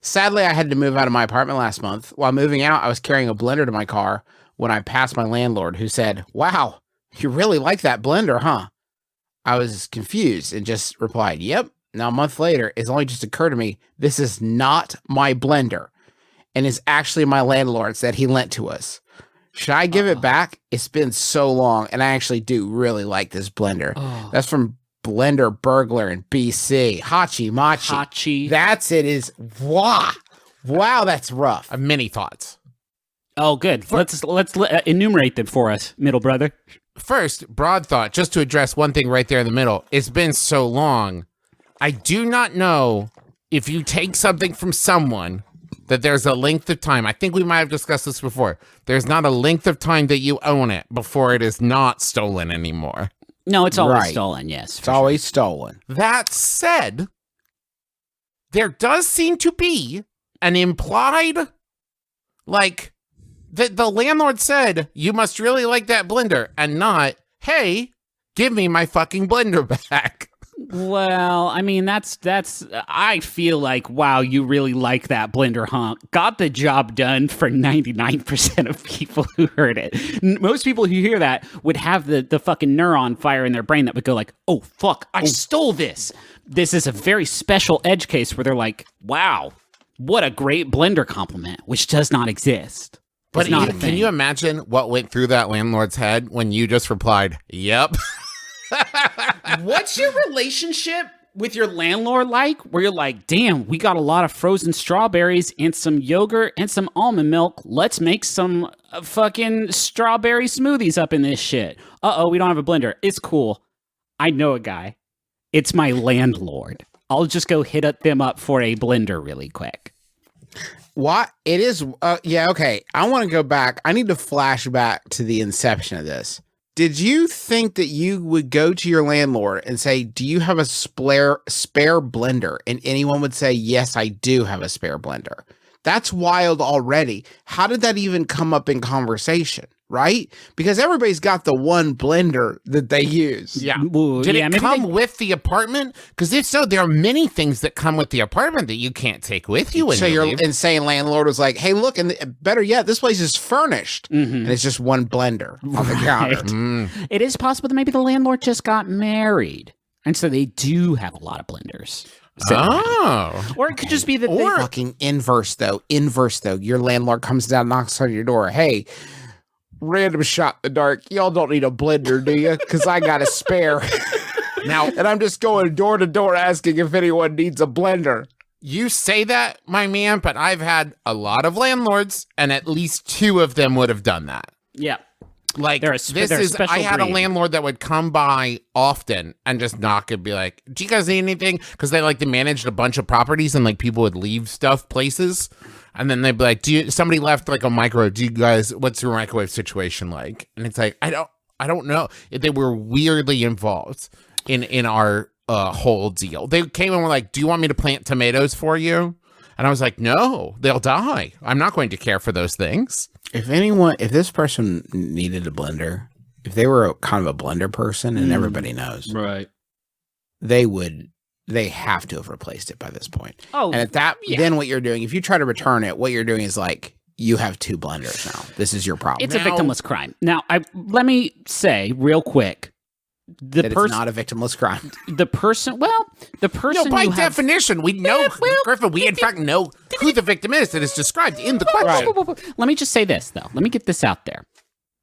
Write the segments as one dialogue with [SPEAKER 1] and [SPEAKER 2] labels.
[SPEAKER 1] Sadly, I had to move out of my apartment last month. While moving out, I was carrying a blender to my car when I passed my landlord, who said, "Wow, you really like that blender, huh?" I was confused and just replied, "Yep." Now, a month later, it's only just occurred to me, this is not my blender and is actually my landlord's that he lent to us. Should I give it back? It's been so long, and I actually do really like this blender. That's from Blender Burglar in BC. Hachi Machi.
[SPEAKER 2] Hachi.
[SPEAKER 1] That's it is. Wow. Wow, that's rough.
[SPEAKER 3] Many thoughts.
[SPEAKER 2] Oh, good. Let's enumerate them for us, middle brother.
[SPEAKER 3] First, broad thought, just to address one thing right there in the middle. It's been so long. I do not know if you take something from someone that there's a length of time. I think we might have discussed this before. There's not a length of time that you own it before it is not stolen anymore.
[SPEAKER 2] No, it's always stolen, yes.
[SPEAKER 1] It's always stolen.
[SPEAKER 3] That said, there does seem to be an implied, like, that the landlord said, you must really like that blender, and not, hey, give me my fucking blender back.
[SPEAKER 2] Well, I mean, that's, I feel like, wow, you really like that blender, huh? Got the job done for 99% of people who heard it. Most people who hear that would have the fucking neuron fire in their brain that would go like, oh, fuck, I stole this. This is a very special edge case where they're like, wow, what a great blender compliment, which does not exist.
[SPEAKER 3] But can you imagine what went through that landlord's head when you just replied, yep?
[SPEAKER 2] What's your relationship with your landlord like? Where you're like, damn, we got a lot of frozen strawberries and some yogurt and some almond milk. Let's make some fucking strawberry smoothies up in this shit. Uh-oh, we don't have a blender. It's cool. I know a guy. It's my landlord. I'll just go hit them up for a blender really quick.
[SPEAKER 1] What? It is, yeah, okay. I want to go back. I need to flash back to the inception of this. Did you think that you would go to your landlord and say, do you have a spare blender? And anyone would say, yes, I do have a spare blender. That's wild already. How did that even come up in conversation, right? Because everybody's got the one blender that they use.
[SPEAKER 3] Yeah. Did it come with the apartment? Because if so, there are many things that come with the apartment that you can't take with you.
[SPEAKER 1] So your insane landlord was like, hey, look, and better yet, this place is furnished. Mm-hmm. And it's just one blender on the counter.
[SPEAKER 2] It is possible that maybe the landlord just got married. And so they do have a lot of blenders. Or it could just be that they
[SPEAKER 1] fucking inverse though. Your landlord comes down, knocks on your door. Hey, random shot in the dark. Y'all don't need a blender, do you? Because I got a spare. Now, and I'm just going door to door asking if anyone needs a blender.
[SPEAKER 3] You say that, my man, but I've had a lot of landlords, and at least 2 of them would have done that.
[SPEAKER 2] Yeah.
[SPEAKER 3] Like, I had a landlord that would come by often and just knock and be like, do you guys need anything? Because they managed a bunch of properties and like people would leave stuff places. And then they'd be like, somebody left like a microwave. What's your microwave situation like? And it's like, I don't know. They were weirdly involved in our whole deal. They came and were like, do you want me to plant tomatoes for you? And I was like, no, they'll die. I'm not going to care for those things.
[SPEAKER 1] If this person needed a blender, if they were kind of a blender person, and everybody knows,
[SPEAKER 2] right,
[SPEAKER 1] they have to have replaced it by this point.
[SPEAKER 2] Oh,
[SPEAKER 1] and then what you're doing, if you try to return it, what you're doing is like, you have 2 blenders now. This is your problem.
[SPEAKER 2] It's a victimless crime. Now, let me say real quick,
[SPEAKER 1] it's not a victimless crime.
[SPEAKER 2] The person. No,
[SPEAKER 3] by definition, we know, Griffin. We in fact know who the victim is that is described in the question.
[SPEAKER 2] Let me just say this though. Let me get this out there.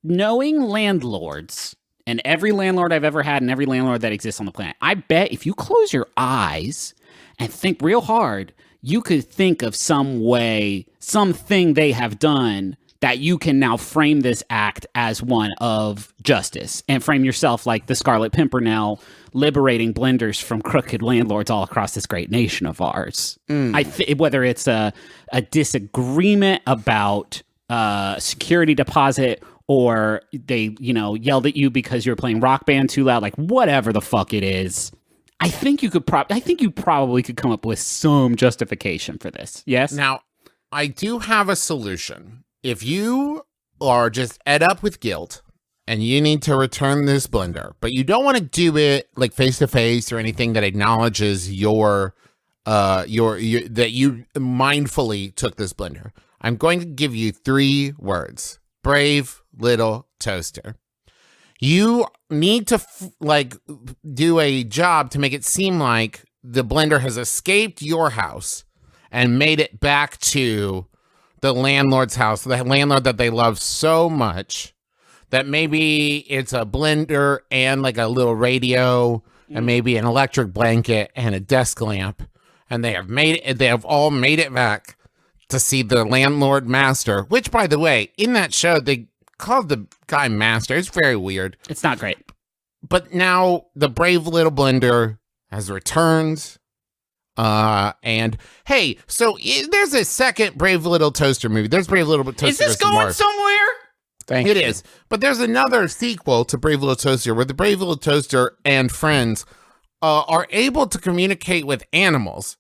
[SPEAKER 2] Knowing landlords and every landlord I've ever had and every landlord that exists on the planet, I bet if you close your eyes and think real hard, you could think of something they have done that you can now frame this act as one of justice and frame yourself like the Scarlet Pimpernel liberating blenders from crooked landlords all across this great nation of ours. Whether it's a disagreement about security deposit or they, yelled at you because you were playing Rock Band too loud, like whatever the fuck it is. I think you probably could come up with some justification for this. Yes?
[SPEAKER 3] Now, I do have a solution. If you are just ed up with guilt and you need to return this blender, but you don't want to do it like face to face or anything that acknowledges your that you mindfully took this blender. I'm going to give you 3 words. Brave little toaster. You need to do a job to make it seem like the blender has escaped your house and made it back to the landlord's house, the landlord that they love so much that maybe it's a blender and like a little radio and maybe an electric blanket and a desk lamp. And they have all made it back to see the landlord master, which, by the way, in that show, they called the guy master. It's very weird.
[SPEAKER 2] It's not great.
[SPEAKER 3] But now the brave little blender has returned. And hey, so there's a second Brave Little Toaster movie. There's Brave Little Toaster.
[SPEAKER 2] Is this going somewhere?
[SPEAKER 1] Thank you.
[SPEAKER 3] It is. But there's another sequel to Brave Little Toaster where the Brave Little Toaster and friends are able to communicate with animals.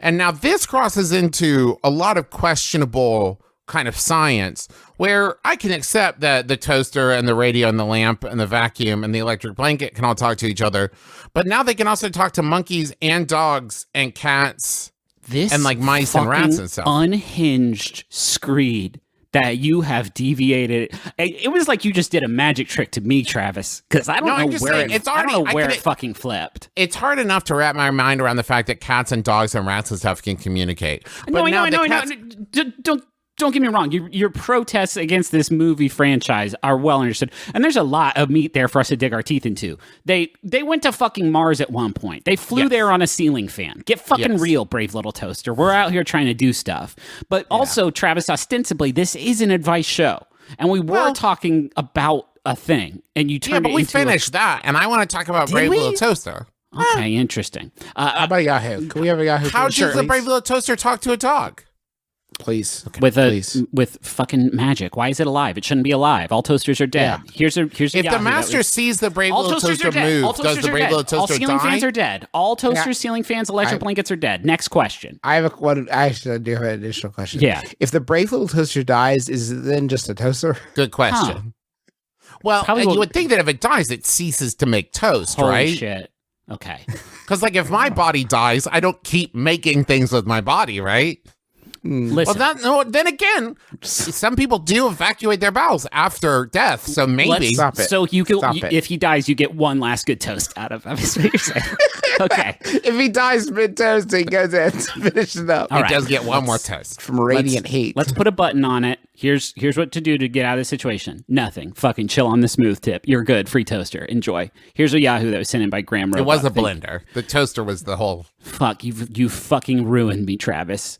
[SPEAKER 3] And now this crosses into a lot of questionable kind of science where I can accept that the toaster and the radio and the lamp and the vacuum and the electric blanket can all talk to each other. But now they can also talk to monkeys and dogs and cats and like mice and rats and stuff.
[SPEAKER 2] Unhinged screed that you have deviated. It was like you just did a magic trick to me, Travis, because I don't know where it fucking flipped.
[SPEAKER 3] It's hard enough to wrap my mind around the fact that cats and dogs and rats and stuff can communicate.
[SPEAKER 2] But Don't get me wrong. Your protests against this movie franchise are well understood, and there's a lot of meat there for us to dig our teeth into. They went to fucking Mars at one point. They flew there on a ceiling fan. Get fucking real, Brave Little Toaster. We're out here trying to do stuff. But also, Travis, ostensibly, this is an advice show, and we were talking about a thing, and you turned it into...
[SPEAKER 3] Yeah, but we finished that, and I want to talk about Brave Little Toaster.
[SPEAKER 2] Okay, interesting.
[SPEAKER 1] How about a Yahoo? Can we have a Yahoo?
[SPEAKER 3] How does the Brave Little Toaster talk to a dog?
[SPEAKER 1] Please. Okay,
[SPEAKER 2] with fucking magic. Why is it alive? It shouldn't be alive. All toasters are dead.
[SPEAKER 1] Yeah.
[SPEAKER 2] Here's a
[SPEAKER 3] if the master sees the Brave Little Toaster move, does the Brave Little Toaster die?
[SPEAKER 2] All ceiling fans are dead. All toasters, ceiling fans, electric blankets are dead. Next question.
[SPEAKER 1] I actually do have an additional question.
[SPEAKER 2] Yeah.
[SPEAKER 1] If the Brave Little Toaster dies, is it then just a toaster?
[SPEAKER 3] Good question. Well, you would think that if it dies, it ceases to make toast,
[SPEAKER 2] Holy
[SPEAKER 3] right?
[SPEAKER 2] Shit. Okay.
[SPEAKER 3] Because like if my body dies, I don't keep making things with my body, right?
[SPEAKER 2] Listen.
[SPEAKER 3] Well, then again, some people do evacuate their bowels after death, so maybe.
[SPEAKER 1] Stop it.
[SPEAKER 2] So if he dies, you get one last good toast out of him. That's what you're saying. Okay.
[SPEAKER 1] If he dies mid-toast, he goes in to finish it up.
[SPEAKER 3] He does get one more toast.
[SPEAKER 1] From Radiant Heat.
[SPEAKER 2] Let's put a button on it. Here's what to do to get out of the situation. Nothing. Fucking chill on the smooth tip. You're good. Free toaster. Enjoy. Here's a Yahoo that was sent in by Graham Robot.
[SPEAKER 3] It was a blender. The toaster was the whole...
[SPEAKER 2] Fuck, you fucking ruined me, Travis.